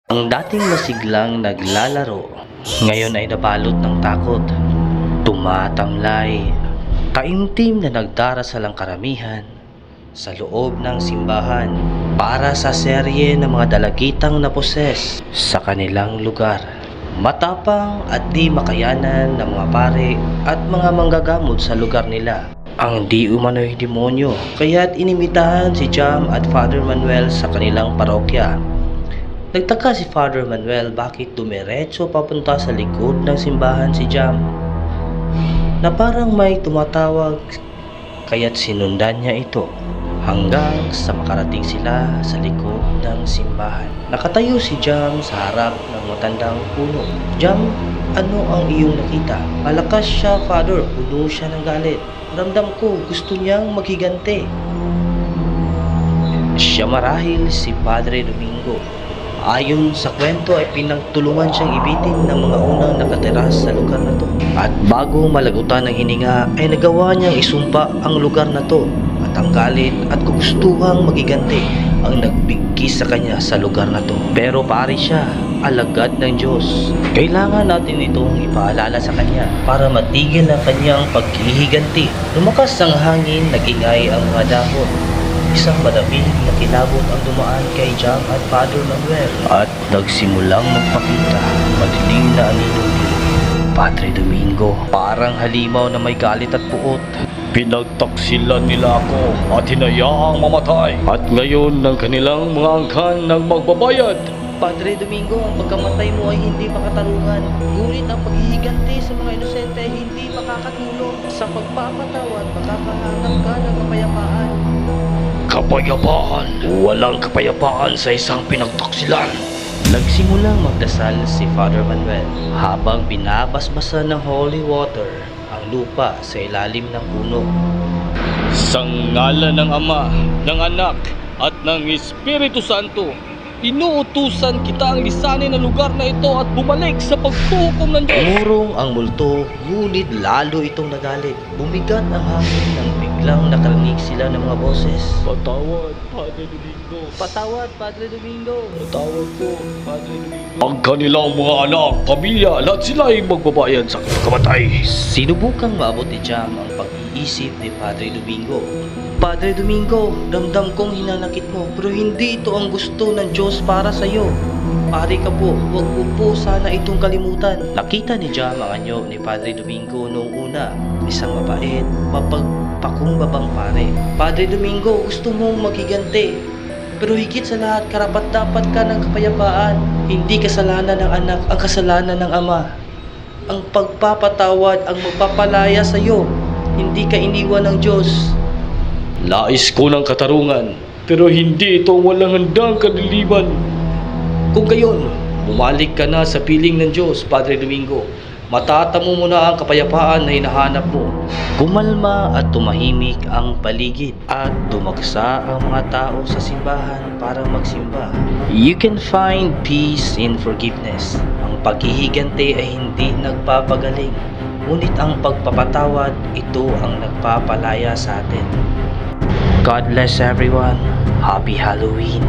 Ang dating masiglang naglalaro, ngayon ay nabalot ng takot. Tumatamlay, taimtim na nagdarasal ang karamihan sa loob ng simbahan para sa serye ng mga dalagitang naposes sa kanilang lugar. Matapang at di makayanan ng mga pare at mga manggagamot sa lugar nila ang di umano'y demonyo, kaya't inimitahan si Jam at Father Manuel sa kanilang parokya. Nagtaka si Father Manuel bakit dumiretso papunta sa likod ng simbahan si Jam, na parang may tumatawag, kaya't sinundan niya ito hanggang sa makarating sila sa likod ng simbahan. Nakatayo si Jam sa harap ng matandang puno. Jam, ano ang iyong nakita? Malakas siya, Father. Puno siya ng galit. Ramdam ko gusto niyang maghiganti. Siya marahil si Padre Domingo. Ayon sa kwento ay pinagtulungan siyang ibitin ng mga unang nakatira sa lugar na to. At bago malagutan ng hininga ay nagawa niyang isumpa ang lugar na to. At ang galit at gugustuhang magiganti ang nagbigkis sa kanya sa lugar na to. Pero pare siya, alagad ng Diyos. Kailangan natin itong ipaalala sa kanya para matigil ang kanyang paghihiganti. Lumakas ang hangin, nagingay ang mga dahon. Isang malamig na kilabot ang dumaan kay Jam at Father Manuel at nagsimulang magpakita madilim na anino ni Padre Domingo. Parang halimaw na may galit at puot. Pinagtaksilan nila ako at hinayaang mamatay. At ngayon ng kanilang mga angkan ng magbabayad. Padre Domingo, ang pagkamatay mo ay hindi makatarungan. Ngunit ang paghihiganti sa mga inosente ay hindi makakatulong. Sa pagpapatawad, makakahanap ka ng kapayapaan. Kapayapaan? Walang kapayapaan sa isang pinagtaksilan. Nagsimulang magdasal si Father Manuel habang binabasbasan ng holy water ang lupa sa ilalim ng puno. Sa ngalan ng Ama, ng Anak, at ng Espiritu Santo, inuutusan kita ang lisanin ng lugar na ito at bumalik sa pagtukom ng Diyos. Umurong ang multo, ngunit lalo itong nagalit. Bumigat ang hangin nang biglang nakarinig sila ng mga boses. Patawad, Padre Domingo. Patawad, Padre Domingo. Patawad po, Padre Domingo. Ang kanilang mga anak, pamilya, lahat sila ay magbabayad sa kamatay. Sinubukang maabot ni Jam ang pag-iisip ni Padre Domingo. Padre Domingo, damdam kong hinanakit mo, pero hindi ito ang gusto ng Diyos para sa iyo. Pare ka po, huwag mo po sana itong kalimutan. Nakita ni Jam ang anyo ni Padre Domingo noong una. Isang mabait, mapagpakumbabang pare. Padre Domingo, gusto mong maghiganti. Pero higit sa lahat, karapat-dapat ka ng kapayapaan. Hindi kasalanan ng anak ang kasalanan ng ama. Ang pagpapatawad ang magpapalaya sa iyo. Hindi ka iniwan ng Diyos. Nais ko ng katarungan, pero hindi ito ang walang handang kadiliman. Kung gayon, bumalik ka na sa piling ng Diyos, Padre Domingo. Matatamo mo na ang kapayapaan na hinahanap mo. Kumalma at tumahimik ang paligid at dumagsa ang mga tao sa simbahan para magsimba. You can find peace in forgiveness. Ang paghihiganti ay hindi nagpapagaling, ngunit ang pagpapatawad, ito ang nagpapalaya sa atin. God bless everyone. Happy Halloween.